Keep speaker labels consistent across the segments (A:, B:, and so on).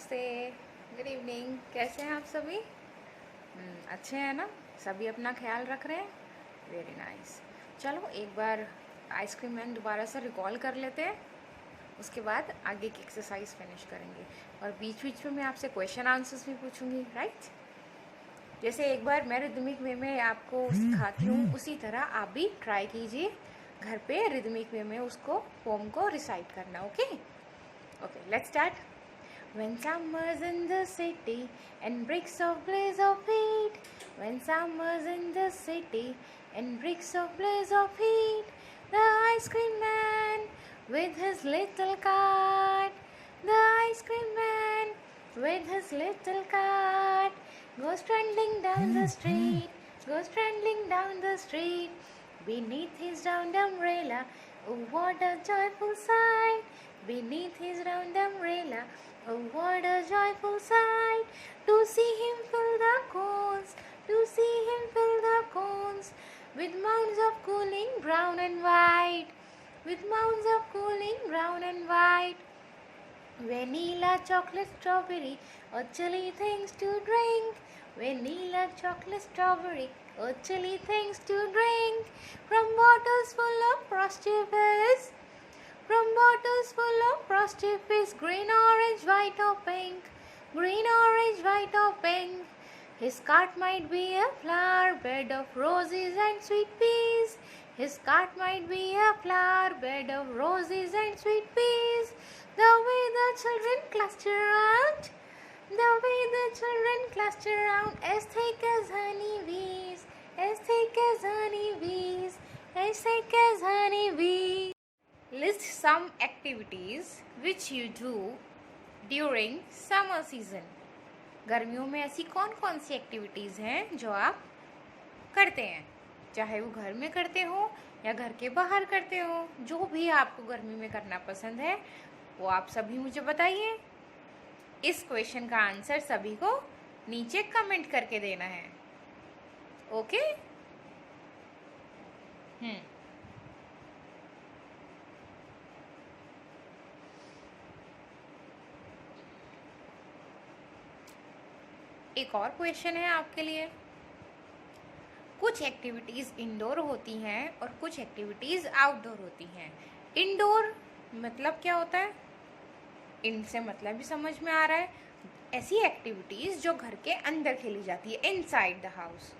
A: नमस्ते, good evening. कैसे हैं आप सभी? अच्छे हैं ना? सभी अपना ख्याल रख रहे हैं? Very nice. चलो एक बार आइसक्रीम मैन दोबारा से रिकॉल कर लेते हैं, उसके बाद आगे की एक्सरसाइज फिनिश करेंगे। और बीच बीच में मैं आपसे क्वेश्चन आंसर्स भी पूछूंगी, राइट? जैसे एक बार मैं रिदमिक वे में आपको सिखाती हूँ, उसी तरह आप भी ट्राई कीजिए घर पे रिदमिक वे में उसको पोम को रिसाइट करना। Okay okay, let's start. When summer's in the city and bricks of blaze of heat, when summer's in the city and bricks of blaze of heat, the ice cream man with his little cart, the ice cream man with his little cart goes trundling down the street, goes trundling down the street. Beneath his round umbrella, oh what a joyful sight! Beneath his round umbrella, oh, what a joyful sight to see him fill the cones, to see him fill the cones with mounds of cooling brown and white, with mounds of cooling brown and white. Vanilla, chocolate, strawberry, or chilly things to drink. Vanilla, chocolate, strawberry, or chilly things to drink. From bottles full of frosty fizz, from bottles full of frosty fizz, green, orange, white or pink, green, orange, white or pink. His cart might be a flower bed of roses and sweet peas. His cart might be a flower bed of roses and sweet peas. The way the children cluster around, the way the children cluster around, as thick as honey bees, as thick as honey bees, as thick as honey bees. List some activities which you do during summer season. गर्मियों में ऐसी कौन कौन सी activities हैं जो आप करते हैं, चाहे वो घर में करते हो या घर के बाहर करते हो। जो भी आपको गर्मी में करना पसंद है वो आप सभी मुझे बताइए। इस क्वेश्चन का आंसर सभी को नीचे कमेंट करके देना है। ओके? एक और क्वेश्चन है आपके लिए। कुछ एक्टिविटीज़ इंडोर होती हैं और कुछ एक्टिविटीज़ आउटडोर होती हैं। इंडोर मतलब क्या होता है, इनसे मतलब भी समझ में आ रहा है। ऐसी एक्टिविटीज़ जो घर के अंदर खेली जाती है, inside the house.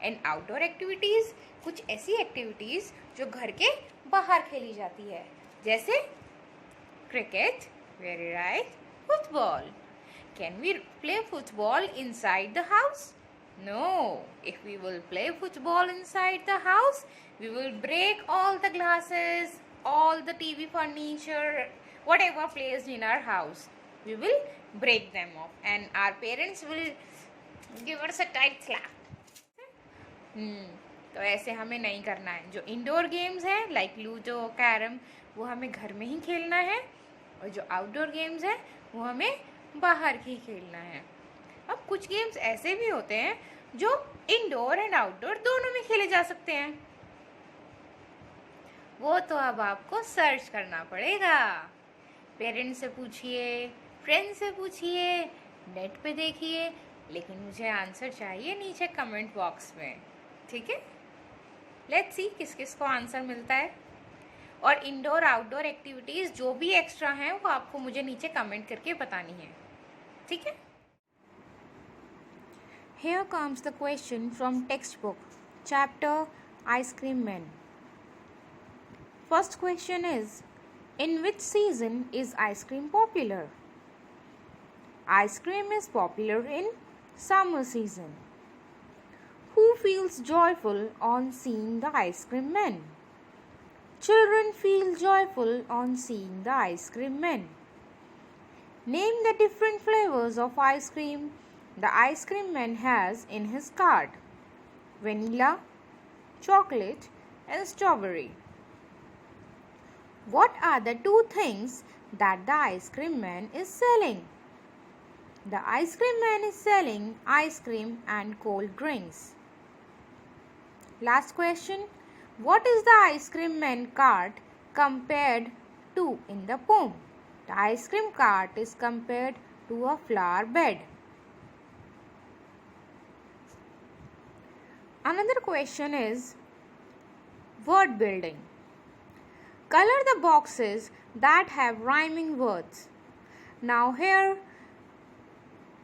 A: And outdoor activities कुछ ऐसी एक्टिविटीज़ जो घर के बाहर खेली जाती है, जैसे cricket, very right, football. Can we play football inside the house? No. If we will play football inside the house, we will break all the glasses, all the TV furniture, whatever placed in our house. We will break them off and our parents will give us a tight slap. तो ऐसे हमें नहीं करना है। जो indoor games हैं like ludo, carrom, वो हमें घर में ही खेलना है, और जो आउटडोर गेम्स हैं वो हमें बाहर ही खेलना है। अब कुछ गेम्स ऐसे भी होते हैं जो इंडोर एंड आउटडोर दोनों में खेले जा सकते हैं। वो तो अब आपको सर्च करना पड़ेगा। पेरेंट्स से पूछिए, फ्रेंड्स से पूछिए, नेट पे देखिए, लेकिन मुझे आंसर चाहिए नीचे कमेंट बॉक्स में। ठीक है? लेट्स सी किस किस को आंसर मिलता है। और इंडोर आउटडोर एक्टिविटीज़ जो भी एक्स्ट्रा हैं वो आपको मुझे नीचे कमेंट करके बतानी है। ठीक है? Here comes the question from textbook, chapter Ice Cream Man. First question is, in which season is ice cream popular? Ice cream is popular in summer season. Who feels joyful on seeing the ice cream man? Children feel joyful on seeing the ice cream man. Name the different flavors of ice cream the ice cream man has in his cart. Vanilla, chocolate, and strawberry. What are the two things that the ice cream man is selling? The ice cream man is selling ice cream and cold drinks. Last question. What is the ice cream man cart compared to in the poem? The ice cream cart is compared to a flower bed. Another question is word building. Color the boxes that have rhyming words. Now here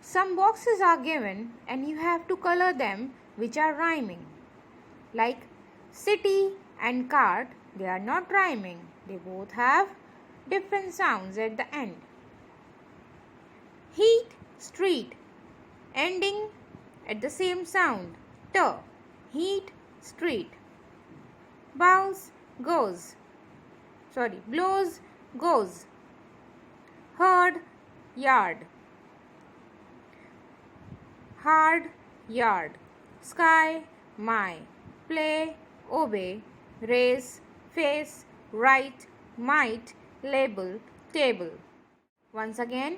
A: some boxes are given and you have to color them which are rhyming. Like city and cart, they are not rhyming. They both have different sounds at the end. Heat, street, ending at the same sound. T. Heat, street. Bows, goes. Blows, goes. Herd, yard. Hard, yard. Sky, my. Play, obey. Race, face, write, might, label, table. Once again,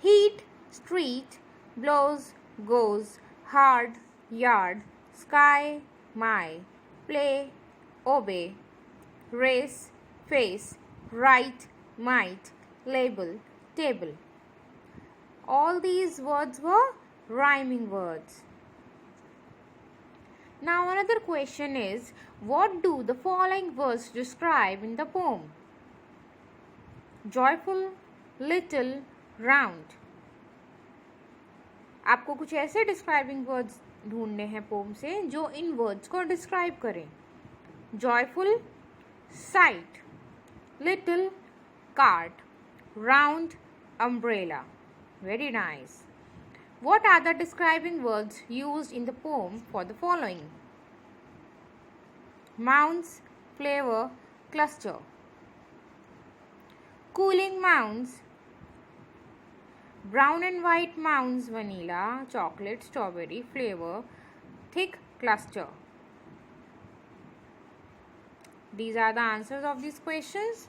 A: heat, street, blows, goes, hard, yard, sky, my, play, obey, race, face, write, might, label, table. All these words were rhyming words. Now another question is, what do the following words describe in the poem? Joyful, little, round. आपको कुछ ऐसे describing words ढूंढने हैं pome से जो इन words को describe करें. Joyful, site. Little, cart. Round, umbrella. Very nice. What are the describing words used in the poem for the following? Mounds, flavor, cluster. Cooling mounds. Brown and white mounds, vanilla, chocolate, strawberry, flavor, thick cluster. These are the answers of these questions.